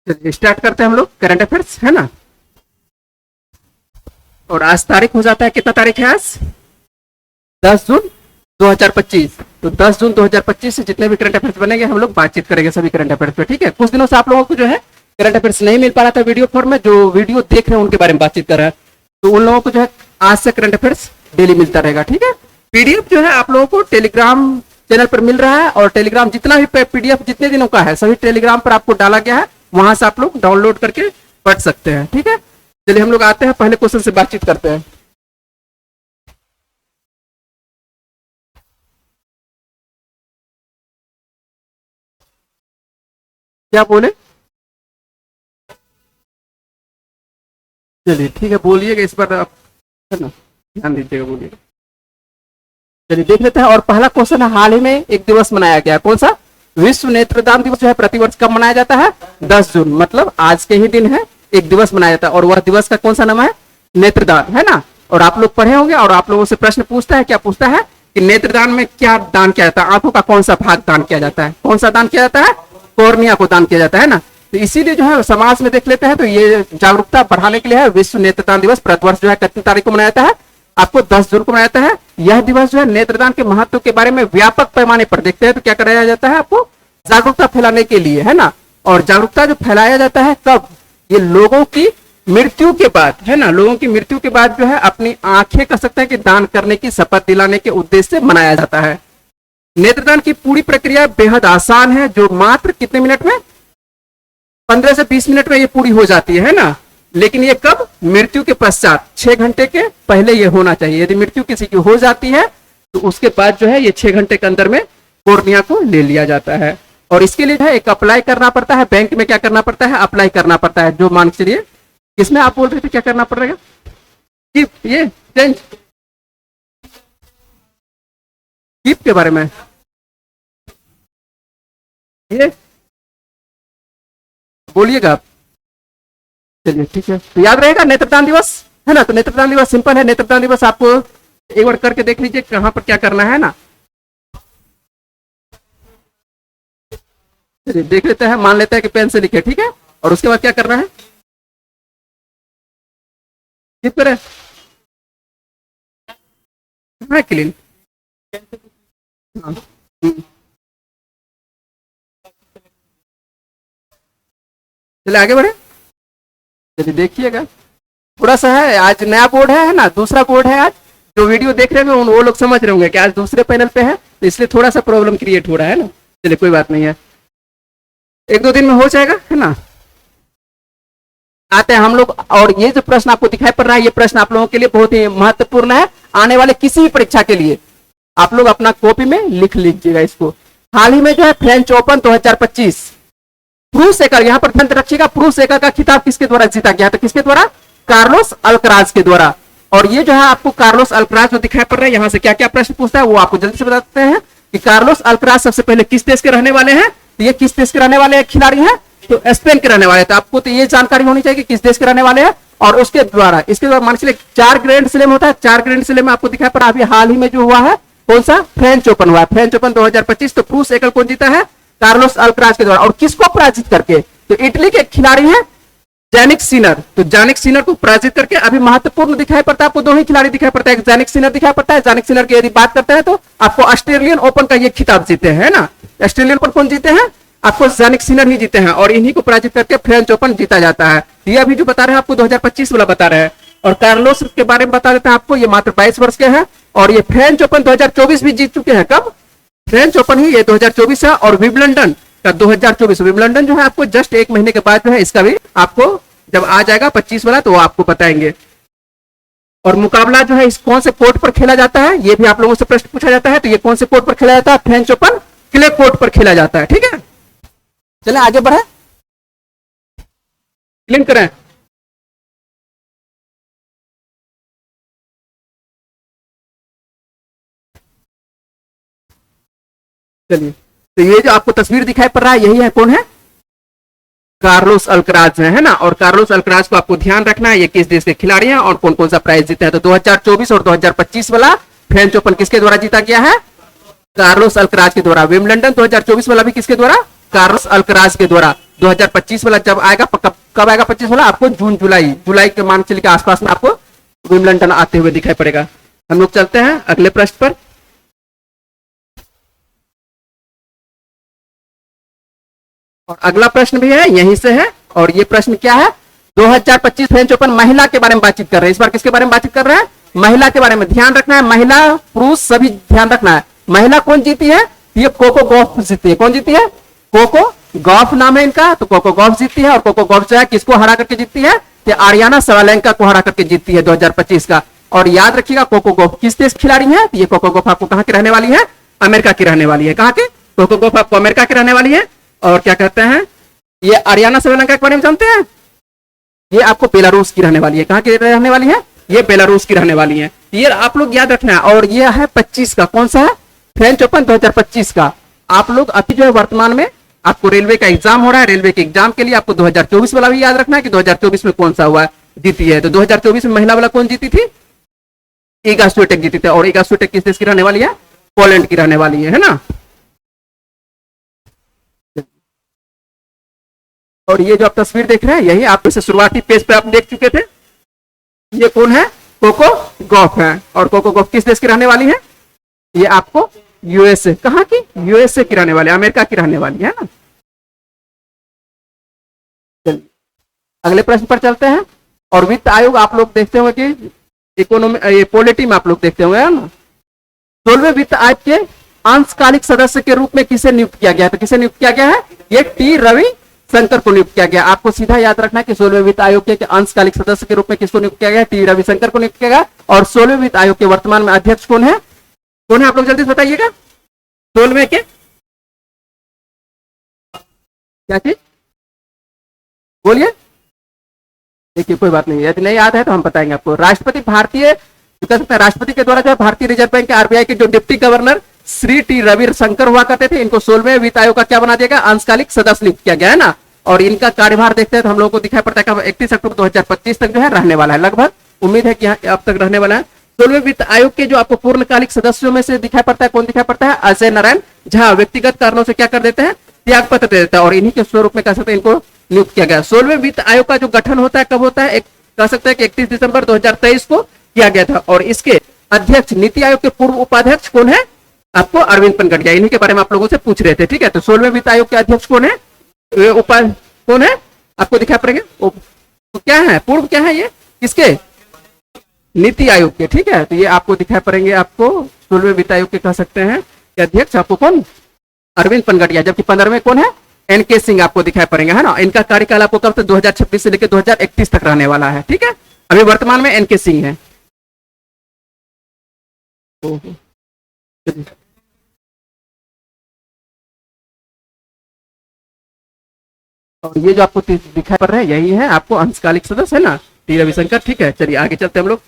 चलिए स्टार्ट करते हैं हम लोग करंट अफेयर्स, है ना। और आज तारीख हो जाता है, कितना तारीख है आज? 10 जून 2025। तो 10 जून 2025 से जितने भी करंट अफेयर्स बनेंगे हम लोग बातचीत करेंगे सभी करंट अफेयर्स पे, ठीक है। कुछ दिनों से आप लोगों को जो है करंट अफेयर्स नहीं मिल पा रहा था वीडियो फॉर्म में, जो वीडियो देख रहे हैं उनके बारे में बातचीत कर रहा है, तो उन लोगों को जो है आज से करंट अफेयर्स डेली मिलता रहेगा, ठीक है। पीडीएफ जो है आप लोगों को टेलीग्राम चैनल पर मिल रहा है, और टेलीग्राम जितना भी पीडीएफ जितने दिनों का है सभी टेलीग्राम पर आपको डाला गया है, वहां से आप लोग डाउनलोड करके पढ़ सकते हैं, ठीक है। चलिए हम लोग आते हैं पहले क्वेश्चन से बातचीत करते हैं। क्या बोले? चलिए ठीक है, बोलिएगा इस बार आप, है ना, ध्यान दीजिएगा, बोलिएगा। चलिए देख लेते हैं। और पहला क्वेश्चन है, हाल ही में एक दिवस मनाया गया, कौन सा? विश्व नेत्रदान दिवस जो है प्रतिवर्ष कब मनाया जाता है? 10 जून, मतलब आज के ही दिन है एक दिवस मनाया जाता है, और वह दिवस का कौन सा नाम है? नेत्रदान, है ना। और आप लोग पढ़े होंगे, और आप लोगों से प्रश्न पूछता है, क्या पूछता है कि नेत्रदान में क्या दान किया जाता है, आंखों का कौन सा भाग दान किया जाता है? कौन सा दान किया जाता है? कॉर्निया को दान किया जाता है ना। तो इसीलिए जो है समाज में देख लेते हैं, तो ये जागरूकता बढ़ाने के लिए है विश्व नेत्रदान दिवस प्रतिवर्ष जो है कितनी तारीख को मनाया जाता है? आपको 10 जून को मनाया जाता है। यह दिवस जो है नेत्रदान के महत्व के बारे में व्यापक पैमाने पर देखते हैं, तो क्या कराया जाता है? आपको जागरूकता फैलाने के लिए, है ना। और जागरूकता जो फैलाया जाता है कब? ये लोगों की मृत्यु के बाद, है ना, लोगों की मृत्यु के बाद जो है अपनी आंखें कह सकते हैं कि दान करने की शपथ दिलाने के उद्देश्य से मनाया जाता है। नेत्रदान की पूरी प्रक्रिया बेहद आसान है, जो मात्र कितने मिनट में? 15 से 20 मिनट में ये पूरी हो जाती है ना। लेकिन ये कब? मृत्यु के पश्चात, 6 घंटे के पहले ये होना चाहिए। यदि मृत्यु किसी की हो जाती है तो उसके बाद जो है ये 6 घंटे के अंदर में कॉर्निया को ले लिया जाता है। और इसके लिए जो है एक अप्लाई करना पड़ता है, बैंक में क्या करना पड़ता है? अप्लाई करना पड़ता है। जो मान के चलिए, इसमें आप बोल रहे थे क्या करना पड़ेगा? ये चेंज कीप के बारे में, ये बोलिएगा आप। चलिए ठीक है, तो याद रहेगा नेत्रदान दिवस, है ना। तो नेत्रदान दिवस सिंपल है, नेत्रदान दिवस आपको एक बार करके देख लीजिए कहां पर क्या करना है ना। चलिए देख लेते हैं, मान लेते हैं कि पेन से लिखे, ठीक है। और उसके बाद क्या करना है? किस पर है क्लीन? हाँ। चलिए आगे बढ़े। चलिए देखिएगा, थोड़ा सा है आज नया बोर्ड है ना, दूसरा बोर्ड है आज। जो वीडियो देख रहे हैं वो लोग समझ रहे होंगे कि आज दूसरे पैनल पे है, तो इसलिए थोड़ा सा प्रॉब्लम क्रिएट हो रहा है ना। चलिए कोई बात नहीं है, 1-2 दिन में हो जाएगा, है ना। आते हैं हम लोग। और ये जो प्रश्न आपको दिखाई पड़ रहा है, ये प्रश्न आप लोगों के लिए बहुत ही महत्वपूर्ण है, आने वाले किसी भी परीक्षा के लिए। आप लोग अपना कॉपी में लिख लीजिएगा इसको। हाल ही में जो है फ्रेंच ओपन 2025 पुरुष एकल, यहां पर ध्यान रखिएगा, पुरुष एकल का खिताब किसके द्वारा जीता गया? तो किसके द्वारा? कार्लोस अल्कराज के द्वारा। और ये जो है आपको कार्लोस अल्कराज जो दिखाई पड़ रहा है, यहां से क्या क्या प्रश्न पूछता है वो आपको जल्दी से बताते हैं कि कार्लोस अल्कराज सबसे पहले किस देश के रहने वाले हैं। तो ये किस देश के रहने वाले खिलाड़ी हैं? तो स्पेन के रहने वाले। तो आपको तो ये जानकारी होनी चाहिए कि किस देश के रहने वाले हैं। और उसके द्वारा, इसके द्वारा मान चलिए 4 ग्रैंड स्लैम होता है, 4 ग्रैंड स्लैम में आपको दिखाई पड़ा अभी हाल ही में जो हुआ है, कौन सा? फ्रेंच ओपन हुआ है, फ्रेंच ओपन 2025। तो पुरुष एकल कौन जीता है? कार्लोस अल्कराज के द्वारा। और किसको पराजित करके? तो इटली के खिलाड़ी हैं जैनिक सिनर। तो जैनिक सिनर को पराजित करके अभी महत्वपूर्ण दिखाई पड़ता है आपको, 2 ही खिलाड़ी दिखाई पड़ता है, एक जैनिक सिनर दिखाई पड़ता है। जैनिक सिनर की यदि बात करते हैं तो आपको ऑस्ट्रेलियन ओपन का ये खिताब जीते हैं ना। ऑस्ट्रेलियन ओपन कौन जीते हैं? आपको जैनिक सिनर ही जीते हैं, और इन्हीं को पराजित करके फ्रेंच ओपन जीता जाता है। ये अभी जो बता रहे हैं आपको 2025 वाला बता रहे हैं। और कार्लोस के बारे में बता देते हैं आपको, ये मात्र 22 वर्ष के हैं, और ये फ्रेंच ओपन 2024 भी जीत चुके हैं। कब? फ्रेंच ओपन ही ये 2024 है। और विंबलडन का 2024, विंबलडन जो है आपको जस्ट 1 महीने के बाद जो है इसका भी आपको जब आ जाएगा 25 वाला तो वो आपको बताएंगे। और मुकाबला जो है इस कौन से कोर्ट पर खेला जाता है, ये भी आप लोगों से प्रश्न पूछा जाता है। तो ये कौन से कोर्ट पर खेला जाता है? फ्रेंच ओपन क्ले कोर्ट पर खेला जाता है, ठीक है। चले आगे बढ़े, क्लीन करें। चलिए, तो ये जो आपको तस्वीर दिखाई पड़ रहा है यही है, कौन है? कार्लोस अल्कराज है ना। और कार्लोस अल्कराज को आपको ध्यान रखना है ये किस देश के खिलाड़ी हैं और कौन कौन सा प्राइज जीते हैं। तो 2024 और 2025 वाला फ्रेंच ओपन किसके द्वारा जीता गया है? कार्लोस अल्कराज के द्वारा। विंबलडन 2024 वाला भी किसके द्वारा? कार्लोस अल्कराज के द्वारा। 2025 वाला जब आएगा, कब आएगा 25 वाला? आपको जून जुलाई जुलाई के मान चलिए के आसपास में आपको विंबलडन आते हुए दिखाई पड़ेगा। हम लोग चलते हैं अगले प्रश्न पर। और अगला प्रश्न भी है यहीं से है, और ये प्रश्न क्या है? 2025 फ्रेंच ओपन महिला के बारे में बातचीत कर रहे हैं। इस बार किसके बारे में बातचीत कर रहे हैं? महिला के बारे में। ध्यान रखना है, महिला पुरुष सभी ध्यान रखना है। महिला कौन जीती है? ये कोको गॉफ जीती है। कौन जीती है? कोको गॉफ नाम है इनका। तो कोको गॉफ जीती है, और कोको गॉफ जो है किसको हरा करके जीतती है? ये आरियाना सवालेंका को हरा करके जीतती है 2025 का। और याद रखिएगा कोको गॉफ किस देश की खिलाड़ी है? ये कोको गॉफ आपको कहां की रहने वाली है? अमेरिका की रहने वाली है। कहां की? कोको गॉफ आपको अमेरिका की रहने वाली है। और क्या कहते हैं, ये आरियाना सवालेंका के बारे में जानते हैं? ये आपको बेलारूस की रहने वाली है। कहां की रहने वाली है? ये बेलारूस की रहने वाली है। ये आप लोग याद रखना है। और ये है 25 का, कौन सा है? फ्रेंच ओपन 2025 का। आप लोग अभी जो है वर्तमान में आपको रेलवे का एग्जाम हो रहा है, रेलवे के एग्जाम के लिए आपको 2024 वाला भी याद रखना है कि 2024 में कौन सा हुआ जीती है। तो 2024 में महिला वाला कौन जीती थी? इगा स्विटेक जीती थी। और इगा स्विटेक किस देश की रहने वाली है? पोलैंड की रहने वाली है ना। और ये जो आप तस्वीर देख रहे हैं यही आप इसे शुरुआती पेज पे आप देख चुके थे। ये कौन है? कोको गॉफ है। और कोको गॉफ किस देश की रहने वाली है? ये आपको यूएसए। कहां की? यूएसए की रहने वाली, अमेरिका की रहने वाली है ना। चलिए अगले प्रश्न पर चलते हैं। और वित्त आयोग आप लोग देखते होंगे कि इकोनॉमी, ये पॉलिटी में आप लोग देखते होंगे है ना। 16वें वित्त आयोग के अंशकालिक सदस्य के रूप में किसे नियुक्त किया गया? तो किसे नियुक्त किया गया है? ये टी रवि शंकर को नियुक्त किया गया। आपको सीधा याद रखना है कि 16वें वित्त आयोग के अंशकालिक सदस्य के रूप में किसको नियुक्त किया गया? टी रविशंकर को नियुक्त किया गया। और 16वें वित्त आयोग के वर्तमान में अध्यक्ष कौन है? कौन है आप लोग जल्दी से बताइएगा। 16वें के क्या चीज बोलिए? देखिए कोई बात नहीं, यदि नहीं याद है तो हम बताएंगे आपको। राष्ट्रपति भारतीय कह सकते हैं, राष्ट्रपति के द्वारा जो भारतीय रिजर्व बैंक के आरबीआई के जो deputy governor Shri T Ravishankar हुआ करते थे, इनको 16वें वित्त आयोग का क्या बना दिया गया? अंशकालिक सदस्य नियुक्त किया गया है ना। और इनका कार्यभार देखते हैं तो हम लोगों को दिखाई पड़ता है 31 अक्टूबर 2025 तक जो है रहने वाला है। लगभग उम्मीद है कि अब तक रहने वाला है। 16वें वित्त आयोग के जो आपको पूर्णकालिक सदस्यों में से दिखाई पड़ता है, कौन दिखाई पड़ता है? अजय नारायण झा। व्यक्तिगत कारणों से क्या कर देते हैं? त्याग पत्र दे देता है। और इन्हीं के स्वरूप में कह सकते हैं इनको नियुक्त किया गया। 16वें वित्त आयोग का जो गठन होता है कब होता है? कह सकते हैं कि 31 दिसंबर 2023 को किया गया था। और इसके अध्यक्ष, नीति आयोग के पूर्व उपाध्यक्ष कौन है? आपको अरविंद पनगटिया। इन्हीं के बारे में आप लोगों से पूछ रहे थे, ठीक है। तो 16वें वित्त आयोग के अध्यक्ष कौन है? कौन है आपको दिखाई पड़ेंगे। तो क्या है? पूर्व क्या है? ये किसके? नीति आयोग के, ठीक है। तो ये आपको दिखाई पड़ेंगे आपको 16वें वित्त आयोग के कह सकते हैं कि अध्यक्ष आपको कौन? अरविंद पनगटिया। जबकि 15वें कौन है? एनके सिंह आपको दिखाई पड़ेंगे, है ना। इनका कार्यकाल आपको कब तक? 2026 से लेकर 2031 तक रहने वाला है, ठीक है। अभी वर्तमान में एनके सिंह है। और ये जो आपको दिखाई पड़ रहा है यही है आपको अंशकालिक सदस्य, है ना, टी रविशंकर, ठीक है। चलिए आगे चलते हैं हम लोग।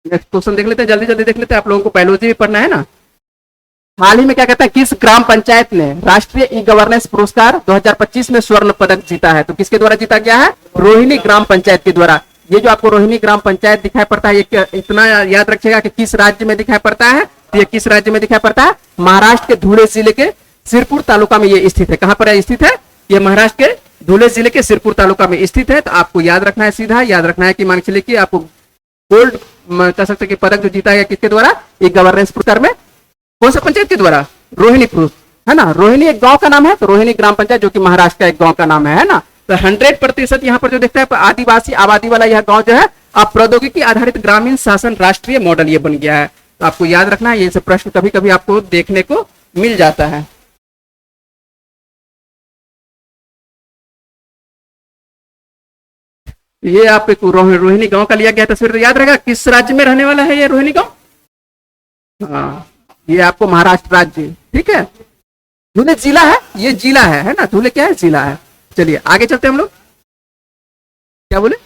नेक्स्ट क्वेश्चन देख लेते हैं, जल्दी जल्दी देख लेते हैं। आप लोगों को बायोलॉजी भी पढ़ना है ना। हाल ही में क्या कहता है, किस ग्राम पंचायत ने राष्ट्रीय ई गवर्नेंस पुरस्कार 2025 में स्वर्ण पदक जीता है? तो किसके द्वारा जीता गया है? रोहिणी ग्राम पंचायत के द्वारा। ये जो आपको रोहिणी ग्राम पंचायत दिखाई पड़ता है, ये इतना याद रखिएगा कि किस राज्य में दिखाई पड़ता है। तो ये किस राज्य में दिखाई पड़ता है? महाराष्ट्र के धुले जिले के सिरपुर तालुका में ये स्थित है। कहां पर स्थित है? ये महाराष्ट्र के धुले जिले के सिरपुर तालुका में स्थित है। तो आपको याद रखना है, सीधा याद रखना है कि मान चलिए कि आपको गोल्ड कह सकते हैं कि पदक जो जीता है किसके द्वारा? एक गवर्नेंस पुरस्कार में। कौन सा पंचायत के द्वारा? रोहिणी पुरुष, है ना। रोहिणी एक गांव का नाम है, तो रोहिणी ग्राम पंचायत जो कि महाराष्ट्र का एक गांव का नाम है ना। तो 100% यहाँ पर जो देखता है आदिवासी आबादी वाला यह गांव जो है अब प्रौद्योगिकी आधारित ग्रामीण शासन राष्ट्रीय मॉडल ये बन गया है। तो आपको याद रखना है, ये सब प्रश्न कभी कभी आपको देखने को मिल जाता है। ये आप एक रोहिणी गांव का लिया गया तस्वीर, तो याद रहेगा किस राज्य में रहने वाला है ये रोहिणी गांव? हाँ, ये आपको महाराष्ट्र राज्य, ठीक है। धुले जिला है, ये जिला है ना। धुले क्या है? जिला है। चलिए आगे चलते हैं हम लोग। क्या बोले?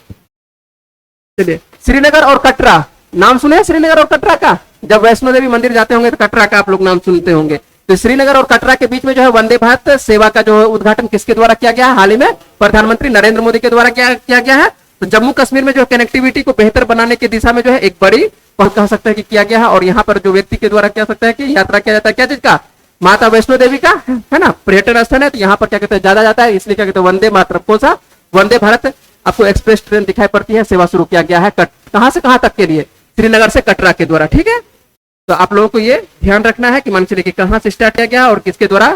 चलिए, श्रीनगर और कटरा नाम सुने हैं? श्रीनगर और कटरा का जब वैष्णो देवी मंदिर जाते होंगे तो कटरा का आप लोग नाम सुनते होंगे। तो श्रीनगर और कटरा के बीच में जो है वंदे भारत सेवा का जो उद्घाटन किसके द्वारा किया गया है? हाल ही में प्रधानमंत्री नरेंद्र मोदी के द्वारा किया गया है। तो जम्मू कश्मीर में जो कनेक्टिविटी को बेहतर बनाने की दिशा में जो है एक बड़ी कह सकते हैं कि किया गया है। और यहाँ पर जो व्यक्ति के द्वारा कह सकता है कि यात्रा किया जाता है क्या चीज का? माता वैष्णो देवी का है ना पर्यटन स्थल है, तो यहाँ पर क्या कहते हैं ज्यादा जाता है, इसलिए क्या कहते हैं वंदे मातरम। कौन सा? वंदे भारत। आपको एक्सप्रेस ट्रेन दिखाई पड़ती है, सेवा शुरू किया गया है कहाँ से कहाँ तक के लिए? श्रीनगर से कटरा के द्वारा, ठीक है। तो आप लोगों को ये ध्यान रखना है कि मान चलिए कि कहाँ से स्टार्ट किया गया और किसके द्वारा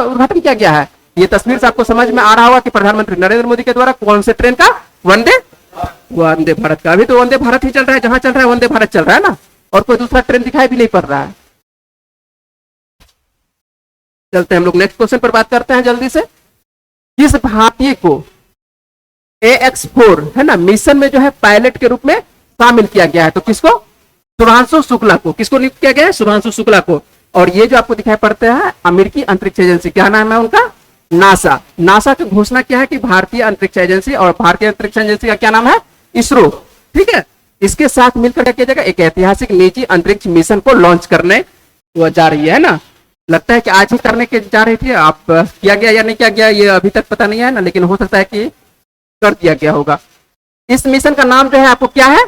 उद्घाटन किया गया है। ये तस्वीर से आपको समझ में आ रहा होगा कि प्रधानमंत्री नरेंद्र मोदी के द्वारा कौन से ट्रेन का? वंदे भारत का। अभी तो वंदे भारत ही चल रहा है, जहां चल रहा है वंदे भारत चल रहा है ना, और कोई दूसरा ट्रेन दिखाई भी नहीं पड़ रहा है। चलते हैं हम लोग नेक्स्ट क्वेश्चन पर बात करते हैं जल्दी से। किस भारतीय को AX4 है ना मिशन में जो है पायलट के रूप में शामिल किया गया है? तो किसको? शुभांशु शुक्ला को। किसको नियुक्त किया गया है? शुभांशु शुक्ला को। और ये जो आपको दिखाई पड़ता है अमेरिकी अंतरिक्ष एजेंसी, क्या नाम है उनका? नासा। नासा की घोषणा क्या है कि भारतीय अंतरिक्ष एजेंसी, और भारतीय अंतरिक्ष एजेंसी का क्या नाम है? इसरो, ठीक है। इसके साथ मिलकर क्या किया जाएगा? एक ऐतिहासिक निजी अंतरिक्ष मिशन को लॉन्च करने जा रही है ना। लगता है कि आज ही करने के जा रही थी, आप किया गया या नहीं किया गया ये अभी तक पता नहीं है ना, लेकिन हो सकता है कि कर दिया गया होगा। इस मिशन का नाम जो है आपको क्या है?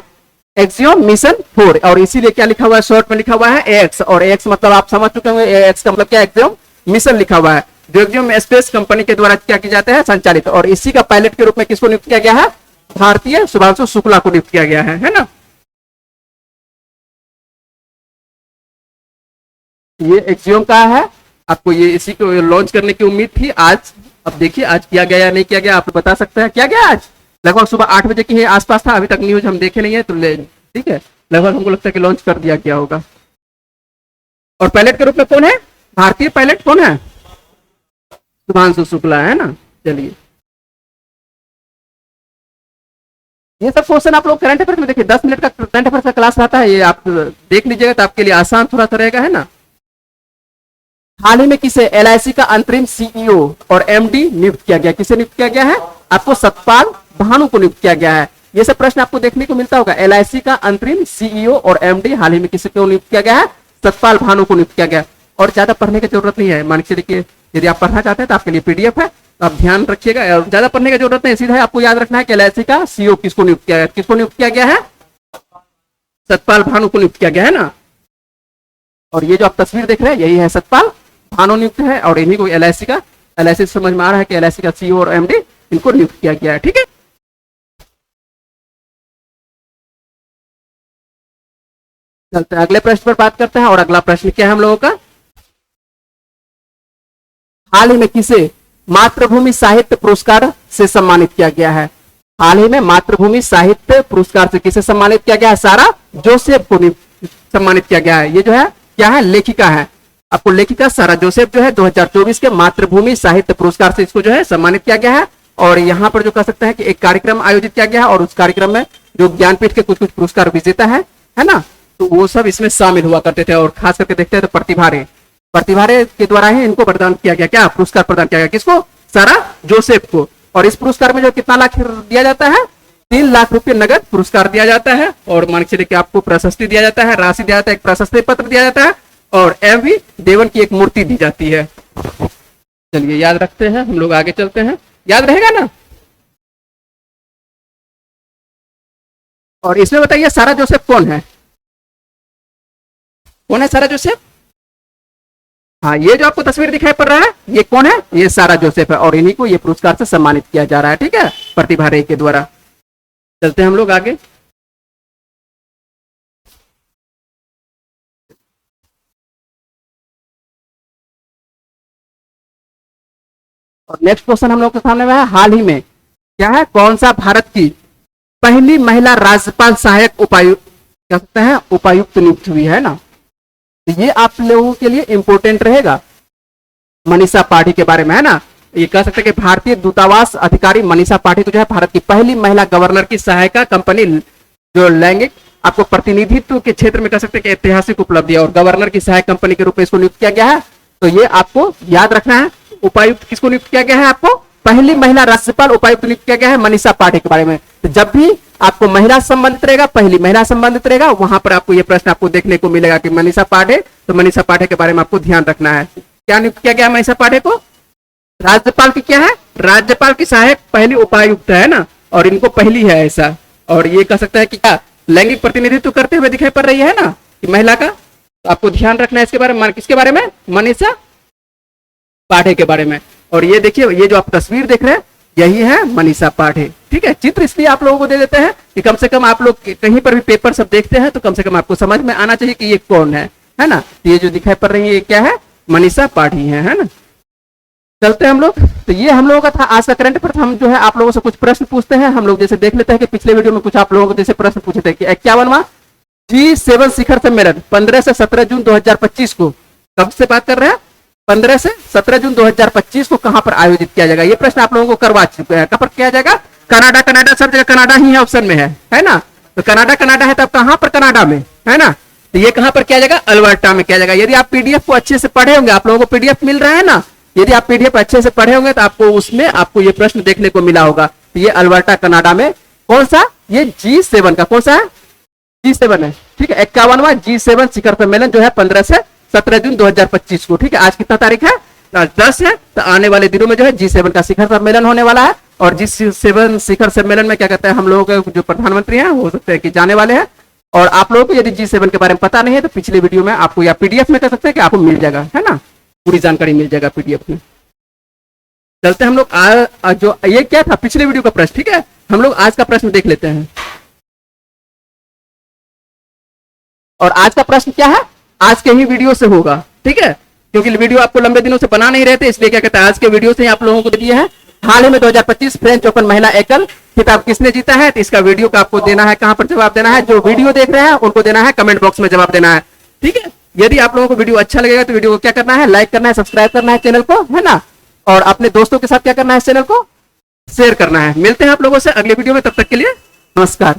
Axiom mission 4। और इसीलिए क्या लिखा हुआ है? शॉर्ट में लिखा हुआ है AX, और AX मतलब आप समझ चुके होंगे AX का मतलब क्या? एक्सियोम मिशन लिखा हुआ है, जो एक्सियोम स्पेस कंपनी के द्वारा क्या किया जाता है? संचालित। और इसी का पायलट के रूप में किसको नियुक्त किया गया है? भारतीय शुभांशु शुक्ला को नियुक्त किया गया है ना। ये एक्सियोम का है, आपको ये इसी को लॉन्च करने की उम्मीद थी आज। अब देखिए आज किया गया या नहीं किया गया, आप बता सकते हैं। किया गया आज लगभग सुबह 8 बजे के आसपास था, अभी तक न्यूज हम देखे नहीं है, तो ठीक है लगभग हमको लगता है कि लॉन्च कर दिया गया होगा। और पायलट के रूप में कौन है? भारतीय पायलट कौन है? शुभांशु शुक्ला है ना। चलिए ये सब क्वेश्चन आप लोग करंट अफेयर में देखिए, 10 मिनट का करंट अफेयर का क्लास रहता है, ये आप देख लीजिएगा तो आपके लिए आसान थोड़ा सा रहेगा, है ना। हाल ही में किसे LIC का अंतरिम CEO और MD नियुक्त किया गया? किसे नियुक्त किया गया है? आपको सतपाल भानु को नियुक्त किया गया है। ये सब प्रश्न आपको देखने को मिलता होगा। LIC का अंतरिम CEO और MD हाल ही में किसे को नियुक्त किया गया है? सतपाल भानु को नियुक्त किया गया। और ज्यादा पढ़ने की जरूरत नहीं है, मान के चलिए यदि आप पढ़ना चाहते हैं तो आपके लिए PDF है, तो आप ध्यान रखिएगा। ज्यादा पढ़ने की जरूरत नहीं, सीधा है आपको याद रखना है कि LIC का CEO किसको नियुक्त किया गया? किसको नियुक्त किया गया है? सतपाल भानु को नियुक्त किया गया है ना। और ये जो आप तस्वीर देख रहे हैं यही है सतपाल भानु नियुक्त है, और इन्हीं को LIC समझ में आ रहा है कि LIC का CEO और MD इनको नियुक्त किया गया है, ठीक है। चलते हैं अगले प्रश्न पर बात करते हैं। और अगला प्रश्न क्या है हम लोगों का? हाल ही में किसे मातृभूमि साहित्य पुरस्कार से सम्मानित किया गया है? हाल ही में मातृभूमि साहित्य पुरस्कार से किसे सम्मानित किया गया है? सारा जोसेफ को सम्मानित किया गया है। ये जो है क्या है? लेखिका है। आपको लेखिका सारा जोसेफ जो है 2024 के मातृभूमि साहित्य पुरस्कार से इसको जो है सम्मानित किया गया है। और यहाँ पर जो कह सकते हैं कि एक कार्यक्रम आयोजित किया गया है, और उस कार्यक्रम में जो ज्ञानपीठ के कुछ कुछ पुरस्कार विजेता है ना, तो वो सब इसमें शामिल हुआ करते थे। और खास करके देखते हैं तो प्रतिभारे के द्वारा ही इनको प्रदान किया गया, क्या पुरस्कार प्रदान किया गया? किसको? सारा जोसेफ को। और इस पुरस्कार में जो कितना लाख दिया जाता है? 3 लाख रुपए नगद पुरस्कार दिया जाता है। और मान के चलिए कि आपको प्रशस्ति दिया जाता है, राशि दिया जाता है, एक प्रशस्ति पत्र दिया जाता है, और MV देवन की एक मूर्ति दी जाती है। चलिए याद रखते हैं, हम लोग आगे चलते हैं, याद रहेगा ना। और इसमें बताइए सारा जोसेफ कौन है? कौन है सारा जोसेफ? हाँ, ये जो आपको तस्वीर दिखाई पड़ रहा है ये कौन है? ये सारा जोसेफ है, और इन्हीं को ये पुरस्कार से सम्मानित किया जा रहा है, ठीक है, प्रतिभा रे के द्वारा। चलते हैं हम लोग आगे। और नेक्स्ट क्वेश्चन हम लोग के सामने में है, हाल ही में क्या है? कौन सा भारत की पहली महिला राज्यपाल सहायक उपायुक्त कह सकते हैं उपायुक्त नियुक्त हुई है ना। तो ये आप लोगों के लिए इंपॉर्टेंट रहेगा, मनीषा पाठी के बारे में, है ना। ये कह सकते हैं कि भारतीय दूतावास अधिकारी मनीषा पाठी तो जो है भारत की पहली महिला गवर्नर की सहायका कंपनी, जो लैंगिक आपको प्रतिनिधित्व के क्षेत्र में कह सकते हैं कि ऐतिहासिक उपलब्धि है, और गवर्नर की सहायक कंपनी के रूप में इसको नियुक्त किया गया है। तो ये आपको याद रखना है। उपायुक्त किसको नियुक्त किया गया है? आपको पहली महिला राज्यपाल उपायुक्त नियुक्त किया गया है मनीषा पाठी के बारे में। तो जब भी आपको महिला संबंधित रहेगा, पहली महिला संबंधित रहेगा, वहां पर आपको ये प्रश्न आपको देखने को मिलेगा कि मनीषा पाठे, तो मनीषा पाठे के बारे में आपको ध्यान रखना है। क्या नियुक्त किया गया है मनीषा पाठे को? राज्यपाल की क्या है? राज्यपाल की सहायक पहली उपायुक्त है ना, और इनको पहली है ऐसा। और ये कह सकता है कि क्या लैंगिक प्रतिनिधित्व करते हुए दिखाई पड़ रही है ना कि महिला का। आपको ध्यान रखना है इसके बारे में। किसके बारे में? मनीषा पाठे के बारे में। और ये देखिए, ये जो आप तस्वीर देख रहे हैं यही है मनीषा पाठे। ठीक है, चित्र इसलिए आप लोगों को दे देते हैं कि कम से कम आप लोग कहीं पर भी पेपर सब देखते हैं तो कम से कम आपको समझ में आना चाहिए कि ये कौन है ना। ये जो दिखाई पड़ रही है ये क्या है? मनीषा पाठी है ना। चलते हैं हम लोग। तो ये हम लोगों का था आज का करंट अफेयर। हम जो है आप लोगों से कुछ प्रश्न पूछते हैं। हम लोग जैसे देख लेते हैं कि पिछले वीडियो में कुछ आप लोगों को जैसे प्रश्न पूछे थे कि 51वां G7 शिखर सम्मेलन 15 से 17 जून 2025 को कब से बात कर रहे हैं? 15 से 17 जून 2025 को कहां पर आयोजित किया जाएगा? ये प्रश्न आप लोगों को करवा चुके हैं। कहां पर किया जाएगा? कनाडा। कनाडा, सब जगह कनाडा ही है, ऑप्शन में है ना। तो कनाडा है, तब कहां पर? कनाडा में, है ना। तो ये कहां पर किया जाएगा? अल्बर्टा में किया जाएगा। यदि आप पीडीएफ को अच्छे से पढ़े होंगे, आप लोगों को पीडीएफ मिल रहा है ना, यदि आप पीडीएफ अच्छे से पढ़े होंगे तो आपको उसमें आपको ये प्रश्न देखने को मिला होगा। तो ये अल्बर्टा कनाडा में कौन सा? ये G7 का कौन सा है? G7 है। ठीक है, 51वां G7 शिखर सम्मेलन जो है 15 से 17 जून 2025 को। ठीक है, आज कितना तारीख है? 10 है। तो आने वाले दिनों में जो है G7 का शिखर सम्मेलन होने वाला है। और G7 शिखर सम्मेलन में क्या कहते हैं, हम लोगों के जो प्रधानमंत्री हैं हो सकते हैं कि जाने वाले हैं। और आप लोगों को यदि G7 के बारे में पता नहीं है तो पिछले वीडियो में आपको या पीडीएफ में कर सकते हैं कि आपको मिल जाएगा, है ना, पूरी जानकारी मिल जाएगा पीडीएफ में। चलते हम लोग जो ये क्या था पिछले वीडियो का प्रश्न। ठीक है, हम लोग आज का प्रश्न देख लेते हैं। और आज का प्रश्न क्या है? आज के ही वीडियो से होगा। ठीक है, क्योंकि वीडियो आपको लंबे दिनों से बना नहीं रहते, इसलिए क्या कहते हैं आज के वीडियो से ही आप लोगों को दे दिया है। हाल ही में 2025 फ्रेंच ओपन महिला एकल खिताब किसने जीता है? तो इसका वीडियो का आपको देना है, कहां पर जवाब देना है? जो वीडियो देख रहे हैं उनको देना है, कमेंट बॉक्स में जवाब देना है। ठीक है, यदि आप लोगों को वीडियो अच्छा लगेगा तो वीडियो को क्या करना है? लाइक करना है, सब्सक्राइब करना है चैनल को, है ना। और अपने दोस्तों के साथ क्या करना है? इस चैनल को शेयर करना है। मिलते हैं आप लोगों से अगले वीडियो में, तब तक के लिए नमस्कार।